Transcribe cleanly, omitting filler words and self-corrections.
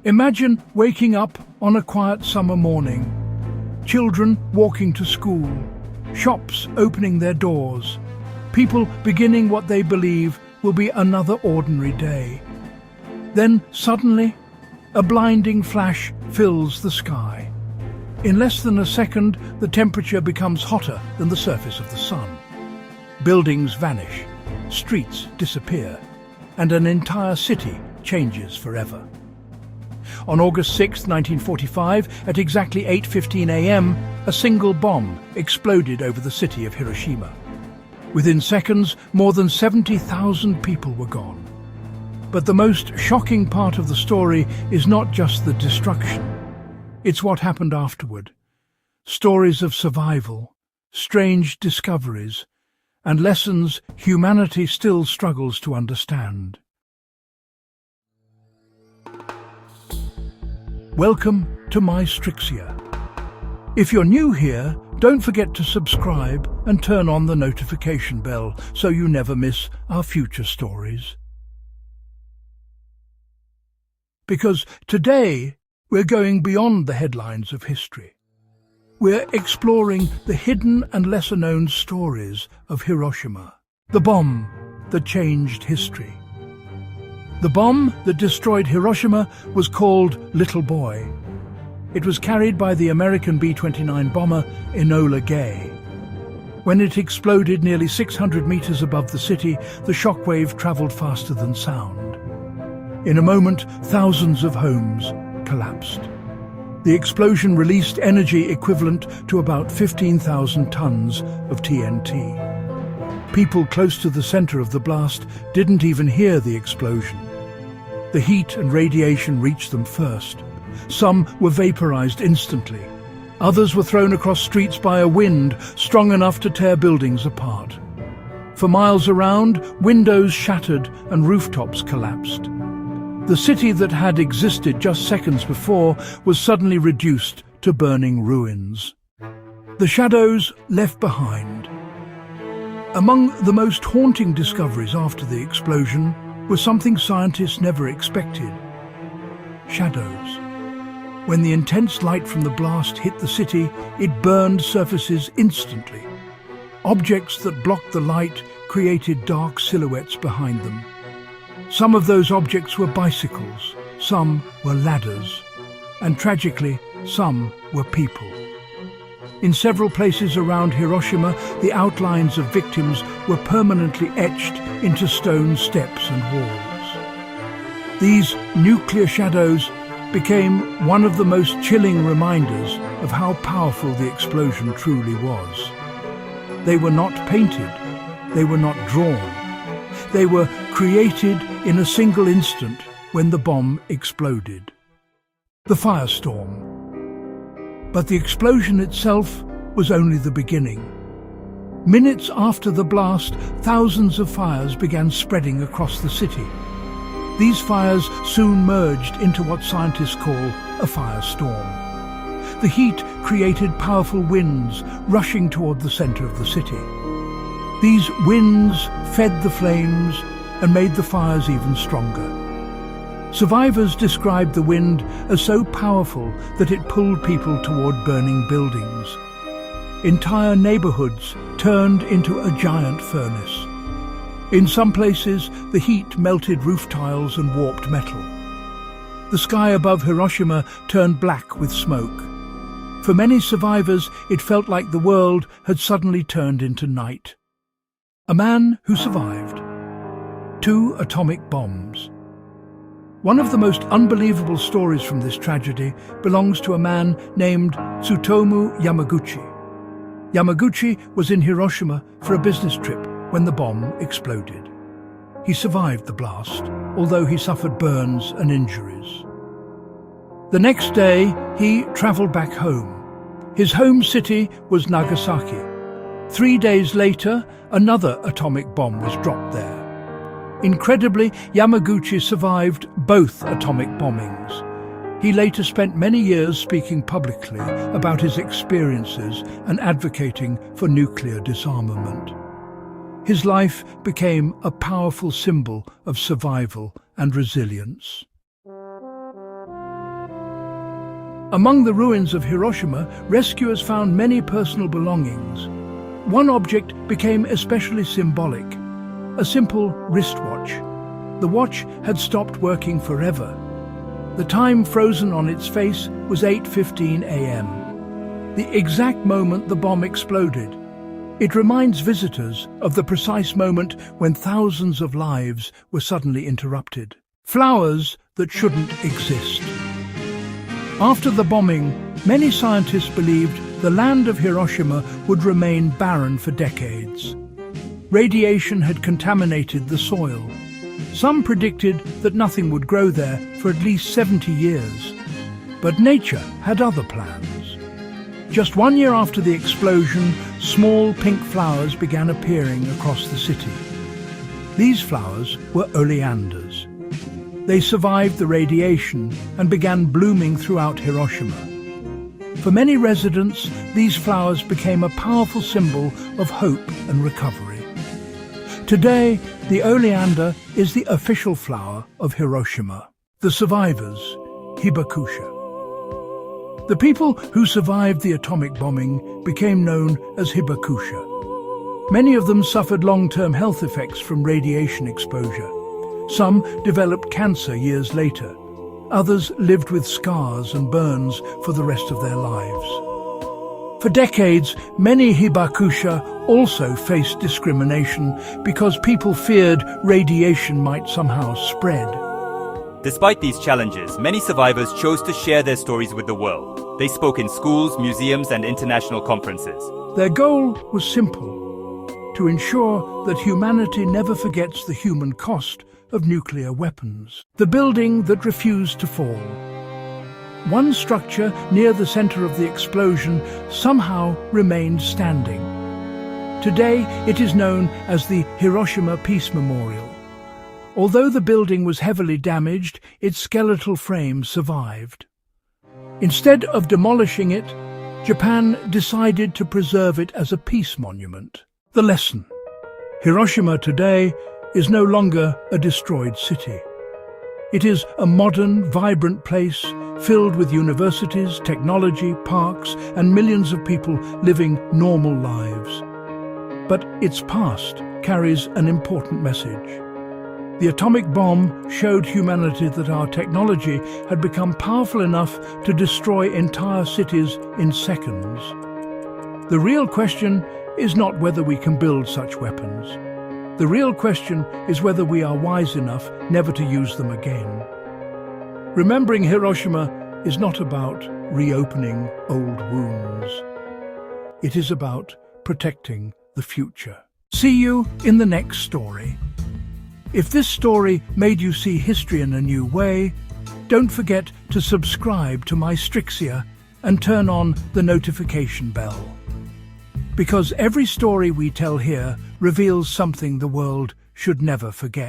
Imagine waking up on a quiet summer morning, children walking to school, shops opening their doors, people beginning what they believe will be another ordinary day. Then suddenly, a blinding flash fills the sky. In less than a second, the temperature becomes hotter than the surface of the sun. Buildings vanish, streets disappear, and an entire city changes forever. On August 6, 1945, at exactly 8:15 a.m., a single bomb exploded over the city of Hiroshima. Within seconds, more than 70,000 people were gone. But the most shocking part of the story is not just the destruction. It's what happened afterward. Stories of survival, strange discoveries, and lessons humanity still struggles to understand. Welcome to Mystrixia. If you're new here, don't forget to subscribe and turn on the notification bell so you never miss our future stories. Because today we're going beyond the headlines of history. We're exploring the hidden and lesser-known stories of Hiroshima, the bomb that changed history. The bomb that destroyed Hiroshima was called Little Boy. It was carried by the American B-29 bomber Enola Gay. When it exploded nearly 600 meters above the city, the shockwave traveled faster than sound. In a moment, thousands of homes collapsed. The explosion released energy equivalent to about 15,000 tons of TNT. People close to the center of the blast didn't even hear the explosion. The heat and radiation reached them first. Some were vaporized instantly. Others were thrown across streets by a wind strong enough to tear buildings apart. For miles around, windows shattered and rooftops collapsed. The city that had existed just seconds before was suddenly reduced to burning ruins. The shadows left behind. Among the most haunting discoveries after the explosion was something scientists never expected: shadows. When the intense light from the blast hit the city, it burned surfaces instantly. Objects that blocked the light created dark silhouettes behind them. Some of those objects were bicycles, some were ladders, and tragically, some were people. In several places around Hiroshima, the outlines of victims were permanently etched into stone steps and walls. These nuclear shadows became one of the most chilling reminders of how powerful the explosion truly was. They were not painted, they were not drawn. They were created in a single instant when the bomb exploded. The firestorm. But the explosion itself was only the beginning. Minutes after the blast, thousands of fires began spreading across the city. These fires soon merged into what scientists call a firestorm. The heat created powerful winds rushing toward the center of the city. These winds fed the flames and made the fires even stronger. Survivors described the wind as so powerful that it pulled people toward burning buildings. Entire neighborhoods turned into a giant furnace. In some places, the heat melted roof tiles and warped metal. The sky above Hiroshima turned black with smoke. For many survivors, it felt like the world had suddenly turned into night. A man who survived. 2 atomic bombs. One of the most unbelievable stories from this tragedy belongs to a man named Tsutomu Yamaguchi. Yamaguchi was in Hiroshima for a business trip when the bomb exploded. He survived the blast, although he suffered burns and injuries. The next day, he traveled back home. His home city was Nagasaki. 3 days later, another atomic bomb was dropped there. Incredibly, Yamaguchi survived both atomic bombings. He later spent many years speaking publicly about his experiences and advocating for nuclear disarmament. His life became a powerful symbol of survival and resilience. Among the ruins of Hiroshima, rescuers found many personal belongings. One object became especially symbolic, a simple wristwatch. The watch had stopped working forever. The time frozen on its face was 8:15 a.m., the exact moment the bomb exploded. It reminds visitors of the precise moment when thousands of lives were suddenly interrupted. Flowers that shouldn't exist. After the bombing, many scientists believed the land of Hiroshima would remain barren for decades. Radiation had contaminated the soil. Some predicted that nothing would grow there for at least 70 years. But nature had other plans. Just 1 year after the explosion, small pink flowers began appearing across the city. These flowers were oleanders. They survived the radiation and began blooming throughout Hiroshima. For many residents, these flowers became a powerful symbol of hope and recovery. Today, the oleander is the official flower of Hiroshima. The survivors, Hibakusha. The people who survived the atomic bombing became known as Hibakusha. Many of them suffered long-term health effects from radiation exposure. Some developed cancer years later. Others lived with scars and burns for the rest of their lives. For decades, many Hibakusha also faced discrimination because people feared radiation might somehow spread. Despite these challenges, many survivors chose to share their stories with the world. They spoke in schools, museums, and international conferences. Their goal was simple: to ensure that humanity never forgets the human cost of nuclear weapons. The building that refused to fall. One structure near the center of the explosion somehow remained standing. Today, it is known as the Hiroshima Peace Memorial. Although the building was heavily damaged, its skeletal frame survived. Instead of demolishing it, Japan decided to preserve it as a peace monument. The lesson: Hiroshima today is no longer a destroyed city. It is a modern, vibrant place filled with universities, technology, parks, and millions of people living normal lives. But its past carries an important message. The atomic bomb showed humanity that our technology had become powerful enough to destroy entire cities in seconds. The real question is not whether we can build such weapons. The real question is whether we are wise enough never to use them again. Remembering Hiroshima is not about reopening old wounds. It is about protecting the future. See you in the next story. If this story made you see history in a new way, don't forget to subscribe to Mystrixia and turn on the notification bell. Because every story we tell here reveals something the world should never forget.